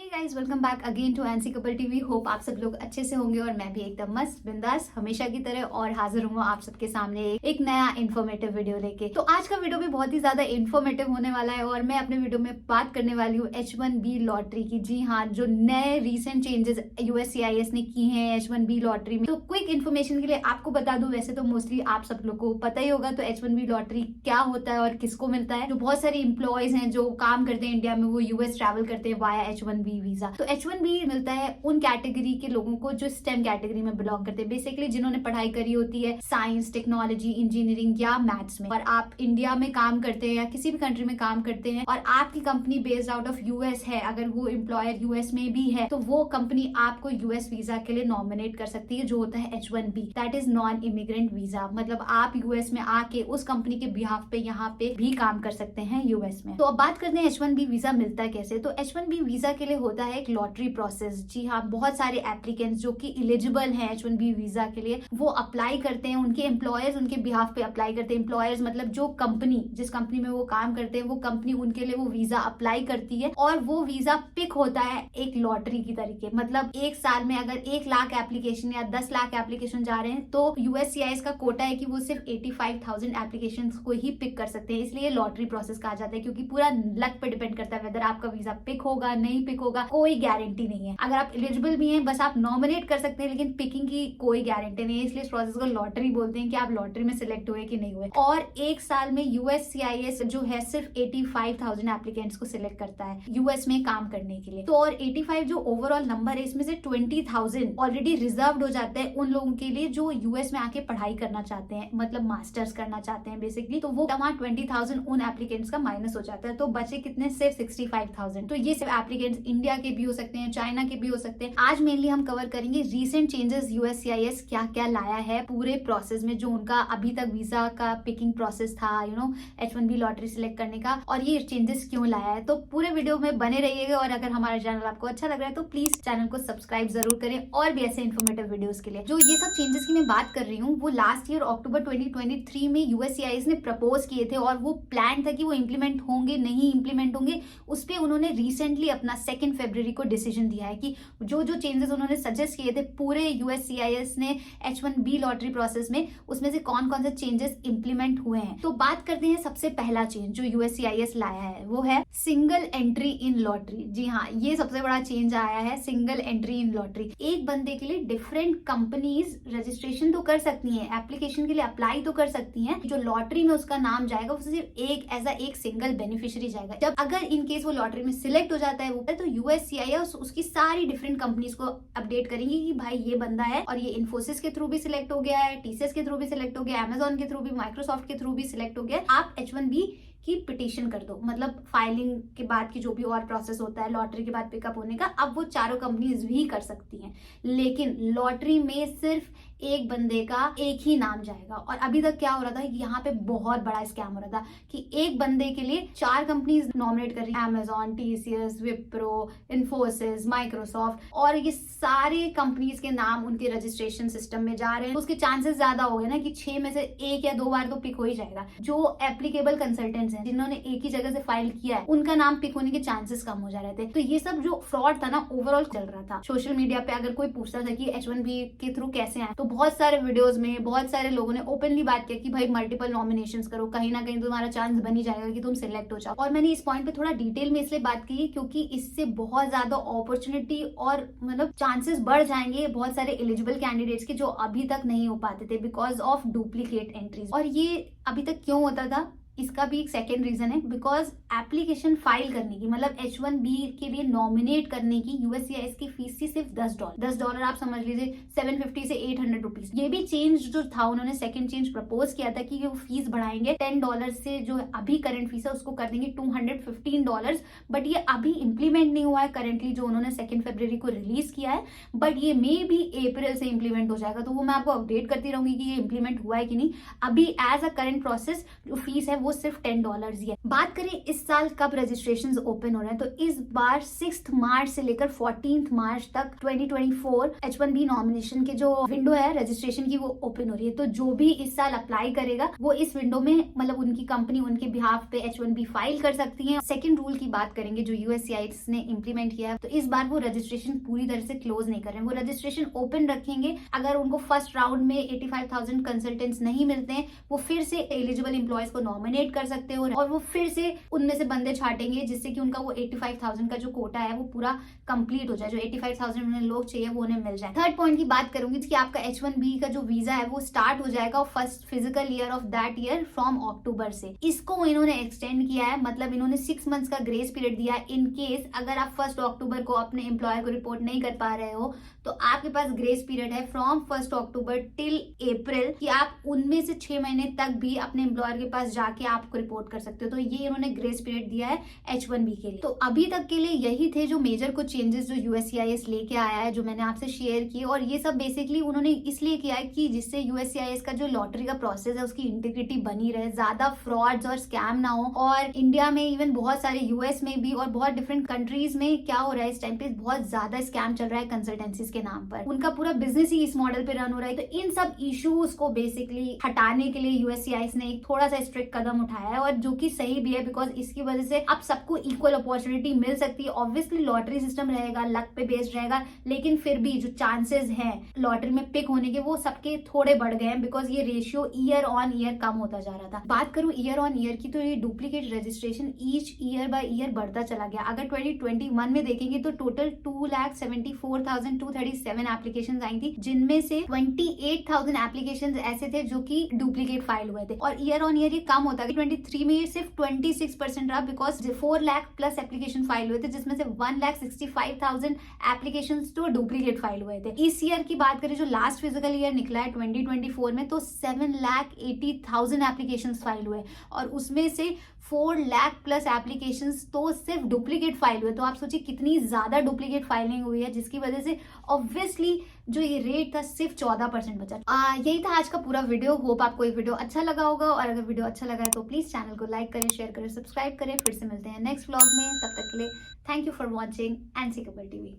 Guys, welcome back again to NC couple TV. होप आप सब लोग अच्छे से होंगे और मैं भी एकदम मस्त बिंदास हमेशा की तरह और हाजिर हूँ आप सबके सामने एक नया इन्फॉर्मेटिव वीडियो लेके। तो आज का वीडियो भी बहुत ही ज्यादा इन्फॉर्मेटिव होने वाला है और मैं अपने वीडियो में बात करने वाली हूँ H1B लॉटरी की। जी हाँ, जो नए रिसेंट चेंजेस USCIS ने की हैं H1B लॉटरी में। तो क्विक इन्फॉर्मेशन के लिए आपको बता दूं, वैसे तो मोस्टली आप सब लोग को पता ही होगा तो H1B लॉटरी क्या होता है और किसको मिलता है। जो बहुत सारे इंप्लॉयज हैं जो काम करते हैं इंडिया में, वो US ट्रैवल करते हैं वाया H1B वीजा। तो H1B मिलता है उन कैटेगरी के लोगों को जो स्टेम कैटेगरी में बिलोंग करते हैं, बेसिकली जिन्होंने पढ़ाई करी होती है साइंस, टेक्नोलॉजी, इंजीनियरिंग या मैथ्स में, और आप इंडिया में काम करते हैं या किसी भी कंट्री में काम करते हैं और आपकी company based out of US है, अगर वो एम्प्लॉयर US में भी है तो वो कंपनी आपको US वीजा के लिए नॉमिनेट कर सकती है, जो होता है H1B, that is non immigrant visa. मतलब आप US में आके उस कंपनी के बिहाफ पे यहाँ पे भी काम कर सकते हैं US में। तो अब बात करते हैं H1B वीजा मिलता है कैसे। तो H1B वीजा के लिए होता है एक लॉटरी प्रोसेस। जी हाँ, बहुत सारे एप्लीकेंट्स जो कि एलिजिबल हैं H1B वीजा के लिए वो अप्लाई करते हैं, उनके एम्प्लॉयर्स उनके बिहाफ पे अप्लाई करते हैं। एम्प्लॉयर्स मतलब जो कंपनी, जिस कंपनी में वो काम करते हैं, वो कंपनी उनके लिए वो वीजा अप्लाई करती है और वो वीजा पिक होता है एक लॉटरी की तरीके। मतलब एक साल में अगर 1 लाख एप्लीकेशन या 10 लाख एप्लीकेशन जा रहे हैं तो USCIS का कोटा है कि वो सिर्फ 85,000 एप्लीकेशन को ही पिक कर सकते हैं, इसलिए लॉटरी प्रोसेस कहा जाता है, क्योंकि पूरा लक पे डिपेंड करता है वेदर आपका वीजा पिक होगा नहीं पिक होगा, कोई गारंटी नहीं है। अगर आप एलिजिबल भी हैं, बस आप नॉमिनेट कर सकते हैं, लेकिन पिकिंग की कोई गारंटी नहीं है, इसलिए इस प्रोसेस को लॉटरी बोलते हैं कि आप लॉटरी में सिलेक्ट हुए कि नहीं हुए। और एक साल में USCIS जो है सिर्फ 85,000 एप्लीकेंट्स को सिलेक्ट करता है US में काम करने के लिए। तो और 85 जो ओवरऑल नंबर है, इसमें से 20,000 ऑलरेडी रिजर्व्ड हो जाते हैं उन लोगों के लिए जो US में आके पढ़ाई करना चाहते हैं, मतलब मास्टर्स करना चाहते हैं बेसिकली। तो वो वहाँ 20,000 उन एप्लीकेंट्स का माइनस हो जाता है, तो बचे कितने, सिर्फ 65,000। तो ये सिर्फ एप्लीकेंट्स इंडिया के भी हो सकते हैं, चाइना के भी हो सकते हैं। आज मेनली हम कवर करेंगे रीसेंट चेंजेस USCIS क्या क्या लाया है पूरे प्रोसेस में, जो उनका अभी तक वीजा का पिकिंग प्रोसेस था H1B लॉटरी सिलेक्ट करने का, और ये चेंजेस क्यों लाया है। तो पूरे वीडियो में बने रहिएगा और अगर हमारा चैनल आपको अच्छा लग रहा है तो प्लीज चैनल को सब्सक्राइब जरूर करें और भी ऐसे इन्फॉर्मेटिव वीडियोस के लिए। जो ये सब चेंजेस की मैं बात कर रही हूँ वो लास्ट ईयर अक्टूबर 2023 में USCIS ने प्रपोज किए थे और वो प्लान था कि वो इम्प्लीमेंट होंगे नहीं इम्प्लीमेंट होंगे, उस पर उन्होंने रिसेंटली अपना 2 फरवरी को डिसीजन दिया है कि जो जो चेंजेस उन्होंने सजेस्ट किए थे पूरे USCIS ने H1B लॉटरी प्रोसेस में, उसमें से कौन कौन से चेंजेस इंप्लीमेंट हुए हैं। तो बात करते हैं सबसे पहला चेंज जो USCIS लाया है, वो है सिंगल एंट्री इन लॉटरी। जी हाँ, ये सबसे बड़ा चेंज आया है, सिंगल एंट्री इन लॉटरी। एक बंदे के लिए डिफरेंट कंपनीज रजिस्ट्रेशन तो कर सकती हैं, एप्लीकेशन के लिए अप्लाई तो कर सकती हैं, जो लॉटरी में उसका नाम जाएगा वो सिर्फ एक सिंगल बेनिफिशियरी जाएगा। जब अगर इन केस वो लॉटरी में सिलेक्ट हो जाता है वो, तो USCIS उसकी सारी डिफरेंट कंपनीज को अपडेट करेंगी कि भाई ये बंदा है और ये इन्फोसिस के थ्रू भी सिलेक्ट हो गया है, TCS के थ्रू भी सिलेक्ट हो गया, Amazon के थ्रू भी, माइक्रोसॉफ्ट के थ्रू भी सिलेक्ट हो गया, आप H1B की पिटीशन कर दो। मतलब फाइलिंग के बाद की जो भी और प्रोसेस होता है लॉटरी के बाद पिकअप होने का, अब वो चारों कंपनीज भी कर सकती हैं, लेकिन लॉटरी में सिर्फ एक बंदे का एक ही नाम जाएगा। और अभी तक क्या हो रहा था, यहाँ पे बहुत बड़ा स्कैम हो रहा था कि एक बंदे के लिए 4 कंपनीज नॉमिनेट कर रही है, Amazon, TCS, Wipro, Infosys, Microsoft, और ये सारे कंपनीज के नाम उनके रजिस्ट्रेशन सिस्टम में जा रहे हैं। उसके चांसेस ज्यादा हो गए ना कि 6 में से 1 या 2 बार तो पिक हो ही जाएगा। जो एप्लीकेबल कंसल्टेंट्स हैं जिन्होंने एक ही जगह से फाइल किया है, उनका नाम पिक होने के चांसेस कम हो जा रहे थे। तो ये सब जो फ्रॉड था ना ओवरऑल चल रहा था सोशल मीडिया पे। अगर कोई पूछता था कि H1B के थ्रू कैसे आए, तो बहुत सारे वीडियोस में बहुत सारे लोगों ने ओपनली बात किया कि भाई मल्टीपल नॉमिनेशंस करो, कहीं ना कहीं तुम्हारा चांस बन ही जाएगा कि तुम सिलेक्ट हो जाओ। और मैंने इस पॉइंट पे थोड़ा डिटेल में इसलिए बात की क्योंकि इससे बहुत ज्यादा अपॉर्चुनिटी और मतलब चांसेस बढ़ जाएंगे बहुत सारे एलिजिबल कैंडिडेट्स के, जो अभी तक नहीं हो पाते थे बिकॉज ऑफ डुप्लीकेट एंट्रीज। और ये अभी तक क्यों होता था, इसका भी एक सेकेंड रीजन है, बिकॉज एप्लीकेशन फाइल करने की, मतलब H1B के लिए नॉमिनेट करने की USCIS की फीस थी सिर्फ $10। आप समझ लीजिए 750 से 800 रुपीज। ये भी चेंज जो था, उन्होंने सेकेंड चेंज प्रपोज किया था कि वो फीस बढ़ाएंगे $10 से, जो अभी करंट फीस है उसको कर देंगे $215। बट ये अभी इंप्लीमेंट नहीं हुआ है करंटली, जो उन्होंने 2 फरवरी को रिलीज किया है, बट ये मे भी अप्रैल से इंप्लीमेंट हो जाएगा। तो वो मैं आपको अपडेट करती रहूंगी कि ये इंप्लीमेंट हुआ है कि नहीं। अभी एज अ करंट प्रोसेस जो फीस है वो सिर्फ $10 ही है। बात करें इस इस साल कब रजिस्ट्रेशन ओपन हो रहे हैं, तो इस बार 6 मार्च से लेकर 14 मार्च तक 2024 H1B नॉमिनेशन के जो विंडो है रजिस्ट्रेशन की वो ओपन हो रही है। तो जो भी इस साल अप्लाई करेगा वो इस विंडो में मतलब उनकी कंपनी उनके बिहाफ पे H1B फाइल कर सकती है। सेकंड रूल की बात करेंगे जो USCIS ने इंप्लीमेंट किया है, तो इस बार वो रजिस्ट्रेशन पूरी तरह से क्लोज नहीं कर रहे हैं, वो रजिस्ट्रेशन ओपन रखेंगे। अगर उनको फर्स्ट राउंड में 85,000 कंसल्टेंट्स नहीं मिलते हैं वो फिर से एलिजिबल एम्प्लॉयज को नॉमिनेट कर सकते हो और वो फिर से उनमें से बंदे छाटेंगे जिससे कि उनका वो 85,000 का जो कोटा है वो पूरा कंप्लीट हो जाए, जो 85,000 उन्हें लोग चाहिए वो उन्हें मिल जाए। थर्ड पॉइंट की बात करूंगी कि आपका H1B का जो वीजा है वो स्टार्ट हो जाएगा first physical year of that year from October से। इसको इन्होंने एक्सटेंड किया है, मतलब इन्होंने 6 मंथ्स का ग्रेस पीरियड दिया है। इन केस अगर आप 1 अक्टूबर को अपने एम्प्लॉयर को रिपोर्ट नहीं कर पा रहे हो तो आपके पास ग्रेस पीरियड है फ्रॉम 1 अक्टूबर टिल अप्रैल कि आप उनमें से 6 महीने तक भी अपने एम्प्लॉयर के पास जाके आपको रिपोर्ट कर सकते हो। तो ये इन्होंने ग्रेस पीरियड दिया है H1B के लिए। तो अभी तक के लिए यही थे जो मेजर कुछ चेंजेस जो USCIS लेके आया है जो मैंने आपसे शेयर किए, और ये सब बेसिकली उन्होंने इसलिए किया है कि जिससे USCIS का जो लॉटरी का प्रोसेस है उसकी इंटीग्रिटी बनी रहे, ज्यादा फ्रॉड्स और स्कैम ना हो। और इंडिया में इवन बहुत सारे US में भी और बहुत डिफरेंट कंट्रीज में क्या हो रहा है इस टाइम पे बहुत ज्यादा स्कैम चल रहा है कंसल्टेंसीज के नाम पर, उनका पूरा बिजनेस ही इस मॉडल पे रन हो रहा है। तो इन सब इश्यूज को बेसिकली हटाने के लिए USCIS ने एक थोड़ा सा स्ट्रिक्ट कदम उठाया है और जो कि सही भी है, बिकॉज इसकी वजह से अब सबको इक्वल अपॉर्चुनिटी मिल सकती है। ऑब्वियसली लॉटरी सिस्टम रहेगा, लक पे बेस्ड रहेगा, लेकिन फिर भी जो चांसेस हैं लॉटरी में पिक होने के वो सबके थोड़े बढ़ गए हैं बिकॉज ये रेशियो ईयर ऑन ईयर कम होता जा रहा था। बात करूं ईयर ऑन ईयर की तो ये duplicate registration each year by year बढ़ता चला गया। अगर 2021 में देखेंगे तो टोटल 2,74,237 एप्लीकेशन आई थी, जिनमें से 28,000 एप्लीकेशन ऐसे थे जो कि डुप्लीकेट फाइल हुए थे। और ईयर ऑन ईयर ये कम होता है, 23 में ये सिर्फ 26% रहा because 4 lakh plus application file हुए थे, जिसमें से 1,65,000 एप्लीकेशन तो डुप्लीकेट फाइल हुए थे। इस ईयर की बात करें जो लास्ट फिजिकल ईयर निकला है 2024 में, तो 7,80,000 एप्लीकेशन फाइल हुए और उसमें से 4 लाख प्लस एप्लीकेशंस तो सिर्फ डुप्लीकेट फाइल हुए। तो आप सोचिए कितनी ज्यादा डुप्लीकेट फाइलिंग हुई है, जिसकी वजह से ऑब्वियसली जो ये रेट था सिर्फ 14% बचा। यही था आज का पूरा वीडियो। होप आपको ये वीडियो अच्छा लगा होगा, और अगर वीडियो अच्छा लगा है तो प्लीज चैनल को लाइक करें, शेयर करें, सब्सक्राइब करें। फिर से मिलते हैं नेक्स्ट व्लॉग में, तब तक के लिए thank you for watching NC couple TV.